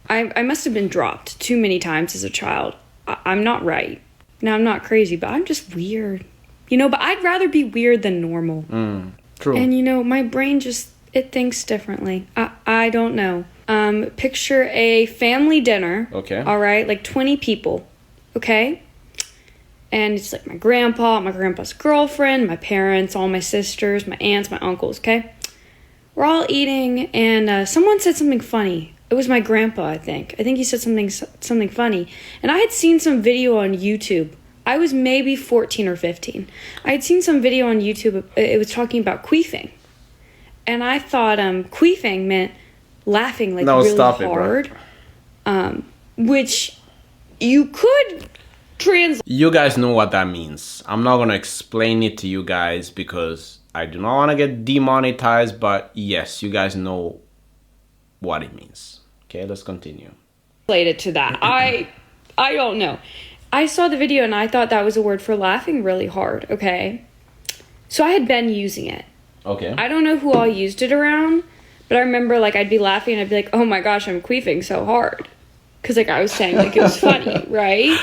I must have been dropped too many times as a child. I'm not right. Now, I'm not crazy, but I'm just weird. But I'd rather be weird than normal. True. And, my brain it thinks differently. I don't know. Picture a family dinner. Okay. All right, like 20 people. Okay? And it's like my grandpa's girlfriend, my parents, all my sisters, my aunts, my uncles, okay? We're all eating, and someone said something funny. It was my grandpa, I think. I think he said something funny. And I had seen some video on YouTube. I was maybe 14 or 15. I had seen some video on YouTube. It was talking about queefing. And I thought queefing meant laughing really hard. Which you could translate. You guys know what that means. I'm not going to explain it to you guys because I do not want to get demonetized. But yes, you guys know what it means. Okay, let's continue. Related to that. I don't know. I saw the video and I thought that was a word for laughing really hard, okay? So I had been using it. Okay. I don't know who all used it around, but I remember I'd be laughing and I'd be like, oh my gosh, I'm queefing so hard. Because I was saying it was funny, right?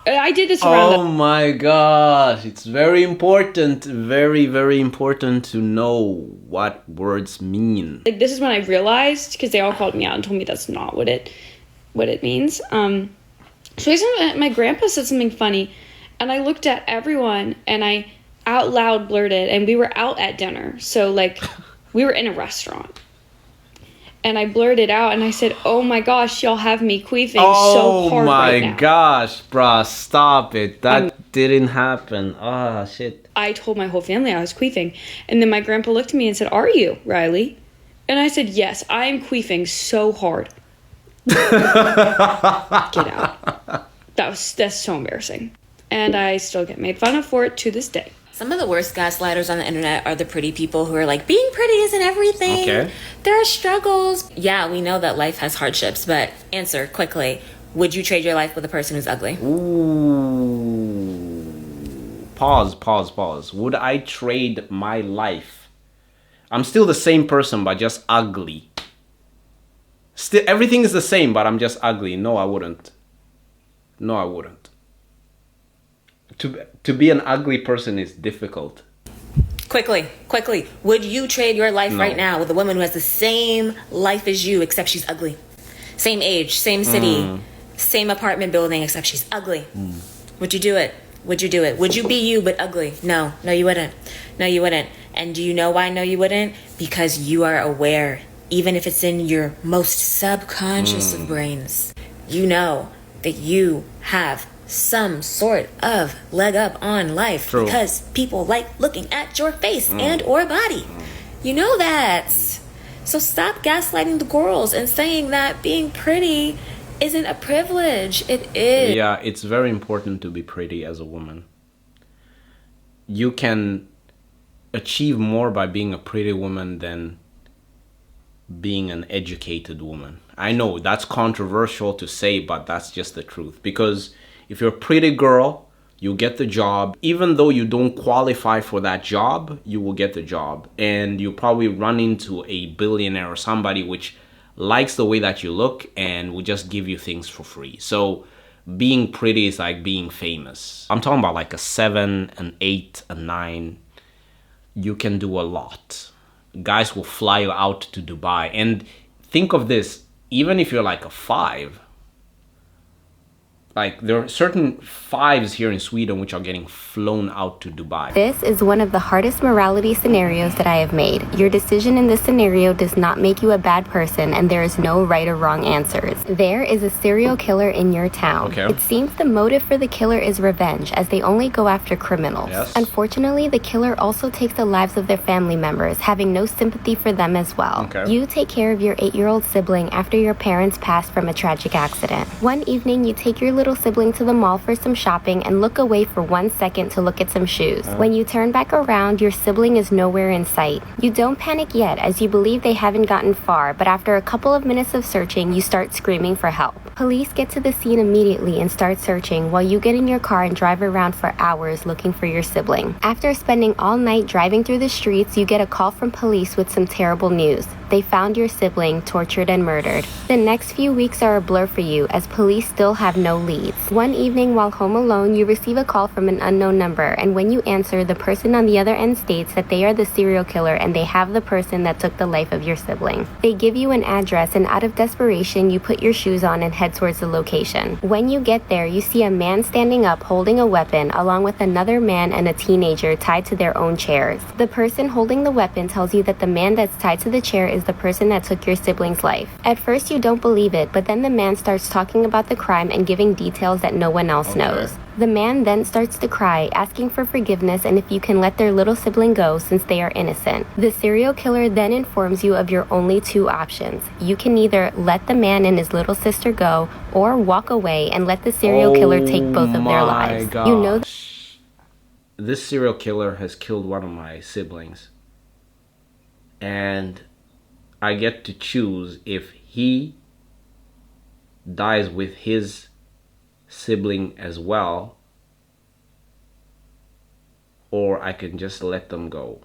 I did this around. Oh my gosh, it's very important, very, very important to know what words mean. This is when I realized, because they all called me out and told me that's not what it means. So my grandpa said something funny, and I looked at everyone, and I out loud blurted, and we were out at dinner, so we were in a restaurant. And I blurted out, and I said, oh my gosh, y'all have me queefing so hard right now. Oh my gosh, bruh, stop it. That didn't happen. Ah, shit. I told my whole family I was queefing. And then my grandpa looked at me and said, are you, Riley? And I said, yes, I am queefing so hard. Get out. That's so embarrassing. And I still get made fun of for it to this day. Some of the worst gaslighters on the internet are the pretty people who are like, being pretty isn't everything. Okay. There are struggles. Yeah, we know that life has hardships, but answer quickly. Would you trade your life with a person who's ugly? Ooh. Pause. Would I trade my life? I'm still the same person, but just ugly. Still, everything is the same, but I'm just ugly. No, I wouldn't. To be an ugly person is difficult. Quickly. Would you trade your life right now with a woman who has the same life as you, except she's ugly? Same age, same city, same apartment building, except she's ugly. Would you do it? Would you be you, but ugly? No, you wouldn't. And do you know why no, you wouldn't? Because you are aware, even if it's in your most subconscious of brains, you know that you have some sort of leg up on life. True. Because people like looking at your face and or body. You know that. So stop gaslighting the girls and saying that being pretty isn't a privilege. It is. Yeah, it's very important to be pretty as a woman. You can achieve more by being a pretty woman than being an educated woman. I know that's controversial to say, but that's just the truth. Because if you're a pretty girl, you get the job. Even though you don't qualify for that job, you will get the job. And you probably run into a billionaire or somebody which likes the way that you look and will just give you things for free. So being pretty is like being famous. I'm talking about like a 7, an 8, a 9. You can do a lot. Guys will fly you out to Dubai. And think of this, even if you're like a 5, like there are certain 5s here in Sweden which are getting flown out to Dubai. This is one of the hardest morality scenarios that I have made. Your decision in this scenario does not make you a bad person, and there is no right or wrong answers. There is a serial killer in your town. Okay. It seems the motive for the killer is revenge, as they only go after criminals. Yes. Unfortunately, the killer also takes the lives of their family members, having no sympathy for them as well. Okay. You take care of your 8-year-old sibling after your parents passed from a tragic accident. One evening, you take your little sibling to the mall for some shopping and look away for 1 second to look at some shoes. When you turn back around, your sibling is nowhere in sight. You don't panic yet, as you believe they haven't gotten far, but after a couple of minutes of searching, you start screaming for help. Police get to the scene immediately and start searching, while you get in your car and drive around for hours looking for your sibling. After spending all night driving through the streets, you get a call from police with some terrible news. They found your sibling tortured and murdered. The next few weeks are a blur for you as police still have no leads. One evening while home alone, you receive a call from an unknown number, and when you answer, the person on the other end states that they are the serial killer and they have the person that took the life of your sibling. They give you an address, and out of desperation, you put your shoes on and head towards the location. When you get there, you see a man standing up holding a weapon along with another man and a teenager tied to their own chairs. The person holding the weapon tells you that the man that's tied to the chair is the person that took your sibling's life. At first you don't believe it, but then the man starts talking about the crime and giving details that no one else knows. The man then starts to cry, asking for forgiveness and if you can let their little sibling go since they are innocent. The serial killer then informs you of your only two options. You can either let the man and his little sister go or walk away and let the serial killer take both of their lives. Gosh. You know this serial killer has killed one of my siblings. And I get to choose if he dies with his sibling as well, or I can just let them go.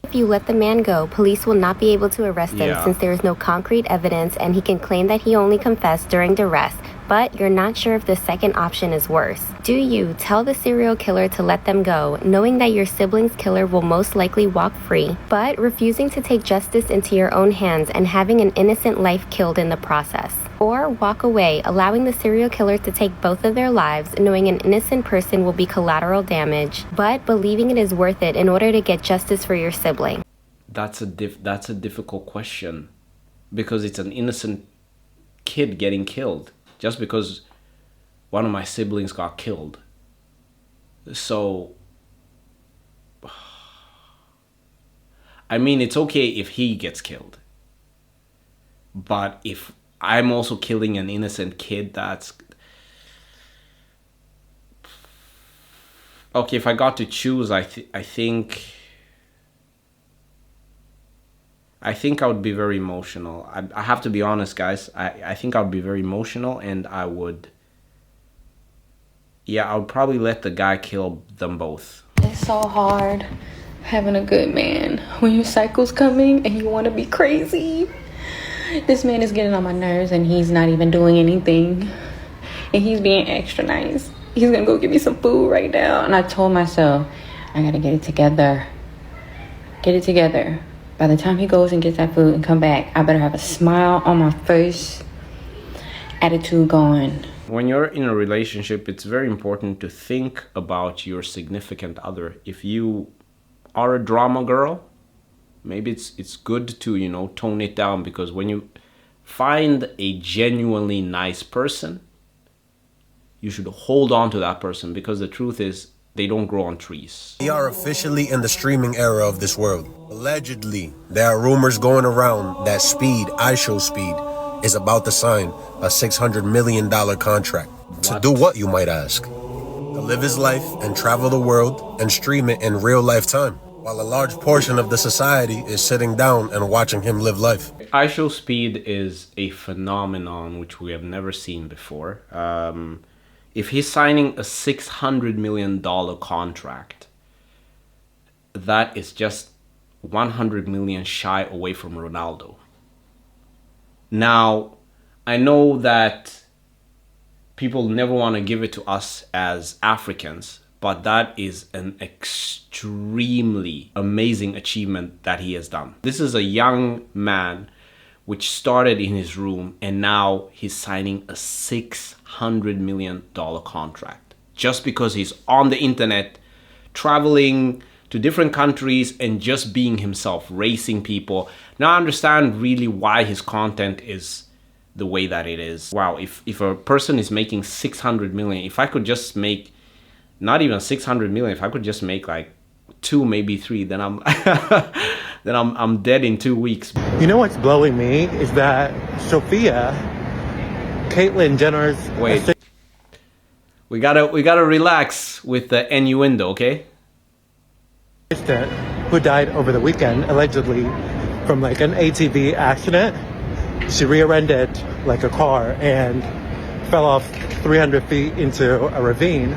If you let the man go, police will not be able to arrest him since there is no concrete evidence and he can claim that he only confessed during duress, but you're not sure if the second option is worse. Do you tell the serial killer to let them go, knowing that your sibling's killer will most likely walk free, but refusing to take justice into your own hands and having an innocent life killed in the process? Or walk away, allowing the serial killer to take both of their lives, knowing an innocent person will be collateral damage, but believing it is worth it in order to get justice for your sibling? That's a difficult question, because it's an innocent kid getting killed just because one of my siblings got killed. So I mean, it's okay if he gets killed, but if I'm also killing an innocent kid, that's okay. If I got to choose, I think I would be very emotional. I have to be honest, guys. I think I would be very emotional, and I would probably let the guy kill them both. It's so hard having a good man when your cycle's coming and you want to be crazy. This man is getting on my nerves and he's not even doing anything. And he's being extra nice. He's gonna go get me some food right now. And I told myself, I gotta get it together. Get it together. By the time he goes and gets that food and come back, I better have a smile on my face, attitude going. When you're in a relationship, it's very important to think about your significant other. If you are a drama girl, maybe it's good to, tone it down, because when you find a genuinely nice person, you should hold on to that person, because the truth is they don't grow on trees. We are officially in the streaming era of this world. Allegedly, there are rumors going around that Speed is about to sign a $600 million contract. To do what, you might ask? To live his life and travel the world and stream it in real life time, while a large portion of the society is sitting down and watching him live life. Speed is a phenomenon which we have never seen before. If he's signing a $600 million contract, that is just 100 million shy away from Ronaldo. Now, I know that people never want to give it to us as Africans, but that is an extremely amazing achievement that he has done. This is a young man which started in his room, and now he's signing a $600 million contract just because he's on the internet, traveling to different countries and just being himself, racing people. Now I understand really why his content is the way that it is. Wow, if a person is making 600 million, if I could just make not even 600 million, if I could just make like 2, maybe 3, then I'm then I'm dead in 2 weeks. You know what's blowing me is that Sophia, Caitlyn Jenner's... Wait, we gotta relax with the innuendo, okay? ...assistant, who died over the weekend, allegedly, from like an ATV accident. She rear-ended like a car and fell off 300 feet into a ravine.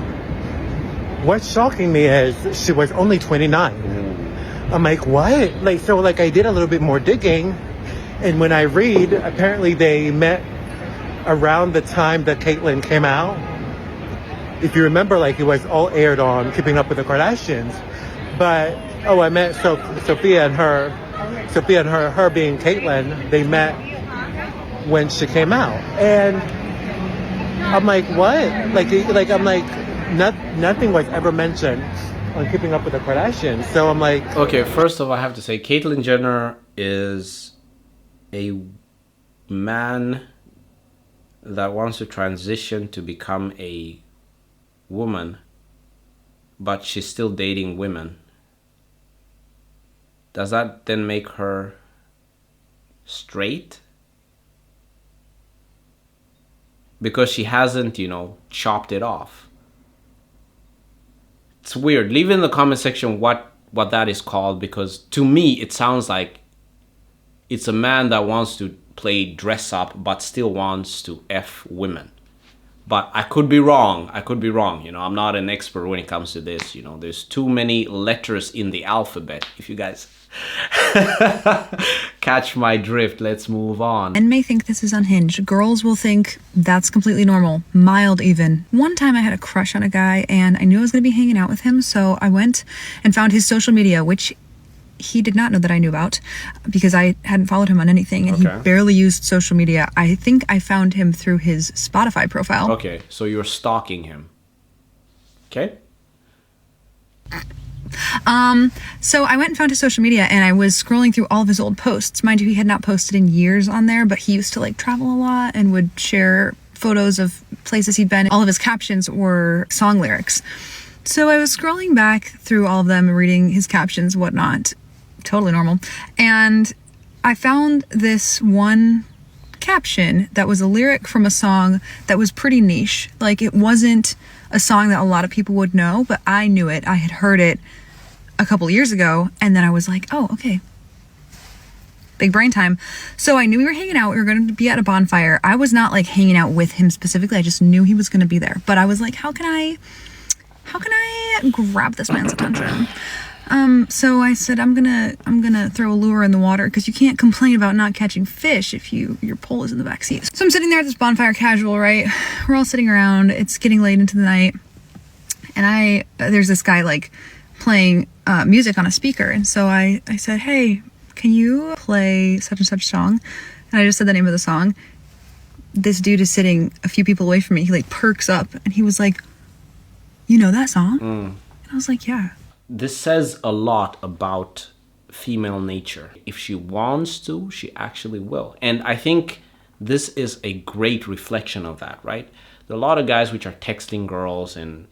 what's shocking me is she was only 29. I'm like, what? Like, so like I did a little bit more digging, and when I read, apparently they met around the time that Caitlyn came out. If you remember, like, it was all aired on Keeping Up with the Kardashians. But I met Sophia and her being Caitlyn, they met when she came out. And I'm like, what? Like I'm like, nothing was ever mentioned on Keeping Up with the Kardashians. So I'm like... Okay, first of all, I have to say, Caitlyn Jenner is a man that wants to transition to become a woman, but she's still dating women. Does that then make her straight? Because she hasn't, chopped it off. It's weird. Leave in the comment section what that is called, because to me it sounds like it's a man that wants to play dress up but still wants to F women. But I could be wrong. I'm not an expert when it comes to this. There's too many letters in the alphabet. If you guys catch my drift, let's move on. Men may think this is unhinged. Girls will think that's completely normal, mild even. One time I had a crush on a guy and I knew I was going to be hanging out with him, so I went and found his social media, which he did not know that I knew about because I hadn't followed him on anything, and he barely used social media. I think I found him through his Spotify profile. Okay, so you're stalking him. Okay. So I went and found his social media, and I was scrolling through all of his old posts. Mind you, he had not posted in years on there, but he used to travel a lot and would share photos of places he'd been. All of his captions were song lyrics. So I was scrolling back through all of them, reading his captions, whatnot. Totally normal. And I found this one caption that was a lyric from a song that was pretty niche. Like, it wasn't a song that a lot of people would know, but I knew it. I had heard it a couple years ago, and then I was like, oh, okay. Big brain time. So I knew we were hanging out. We were going to be at a bonfire. I was not hanging out with him specifically. I just knew he was going to be there. But I was like, how can I grab this man's attention? So I said, I'm gonna throw a lure in the water, because you can't complain about not catching fish if your pole is in the back seat. So I'm sitting there at this bonfire casual, right? We're all sitting around. It's getting late into the night, and there's this guy playing music on a speaker, and so I said, hey, can you play such and such song? And I just said the name of the song. This dude is sitting a few people away from me. He perks up, and he was like, you know that song? And I was like, yeah. This says a lot about female nature. If she wants to, she actually will. And I think this is a great reflection of that, right? There are a lot of guys which are texting girls and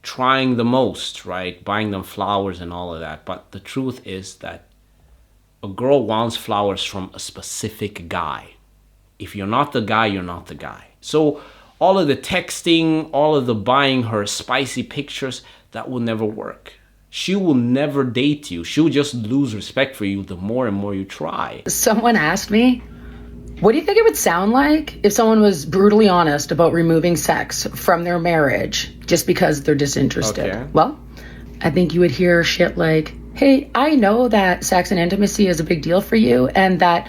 trying the most, right? Buying them flowers and all of that. But the truth is that a girl wants flowers from a specific guy. If you're not the guy, you're not the guy. So all of the texting, all of the buying her spicy pictures, that will never work. She will never date you. She'll just lose respect for you the more and more you try. Someone asked me, what do you think it would sound like if someone was brutally honest about removing sex from their marriage just because they're disinterested? Okay. Well, I think you would hear shit like, hey, I know that sex and intimacy is a big deal for you, and that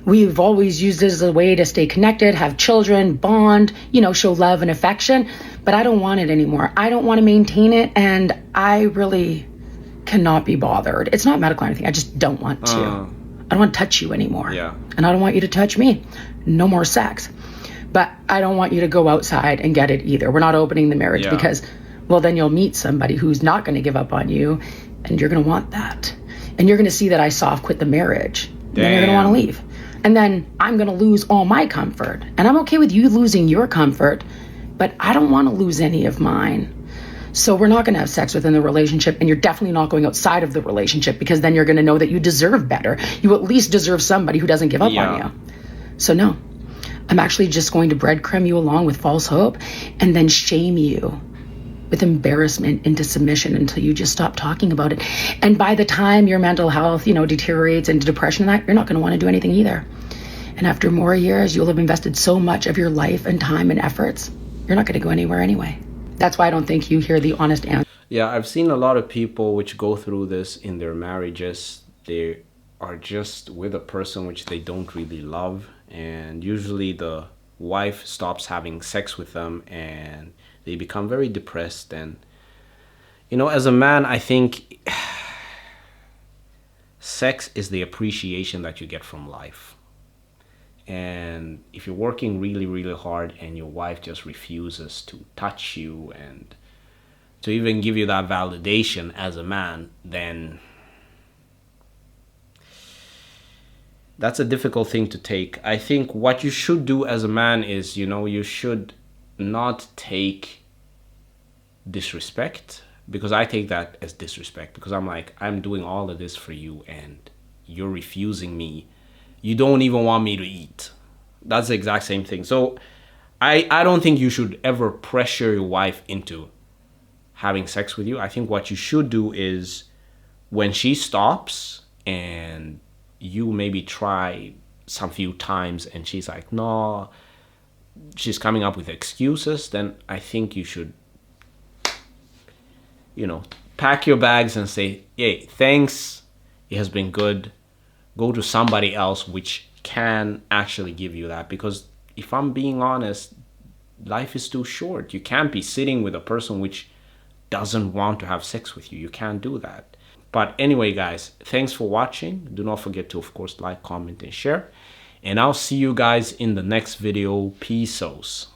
we've always used it as a way to stay connected, have children, bond, show love and affection, but I don't want it anymore. I don't want to maintain it, and I really cannot be bothered. It's not medical or anything. I just don't want to. I don't want to touch you anymore. Yeah. And I don't want you to touch me. No more sex. But I don't want you to go outside and get it either. We're not opening the marriage because, well, then you'll meet somebody who's not going to give up on you, and you're going to want that. And you're going to see that I soft quit the marriage. Then you're going to want to leave. And then I'm going to lose all my comfort. And I'm okay with you losing your comfort, but I don't want to lose any of mine. So we're not going to have sex within the relationship, and you're definitely not going outside of the relationship, because then you're going to know that you deserve better. You at least deserve somebody who doesn't give up on you. So no, I'm actually just going to breadcrumb you along with false hope and then shame you with embarrassment into submission until you just stop talking about it. And by the time your mental health, deteriorates into depression and that, you're not going to want to do anything either. And after more years, you'll have invested so much of your life and time and efforts, you're not going to go anywhere anyway. That's why I don't think you hear the honest answer. Yeah, I've seen a lot of people which go through this in their marriages. They are just with a person which they don't really love, and usually the wife stops having sex with them and they become very depressed. And you know, as a man, I think sex is the appreciation that you get from life. And if you're working really, really hard and your wife just refuses to touch you and to even give you that validation as a man, then that's a difficult thing to take. I think what you should do as a man is, you know, you should not take disrespect, because I take that as disrespect, because I'm like, I'm doing all of this for you and you're refusing me. You don't even want me to eat. That's the exact same thing. So I don't think you should ever pressure your wife into having sex with you. I think what you should do is, when she stops and you maybe try some few times and she's like, no, she's coming up with excuses, then I think you should, you know, pack your bags and say, hey, thanks, it has been good. Go to somebody else which can actually give you that. Because if I'm being honest, life is too short. You can't be sitting with a person which doesn't want to have sex with you. You can't do that. But anyway, guys, thanks for watching. Do not forget to, of course, like, comment, and share. And I'll see you guys in the next video. Peace.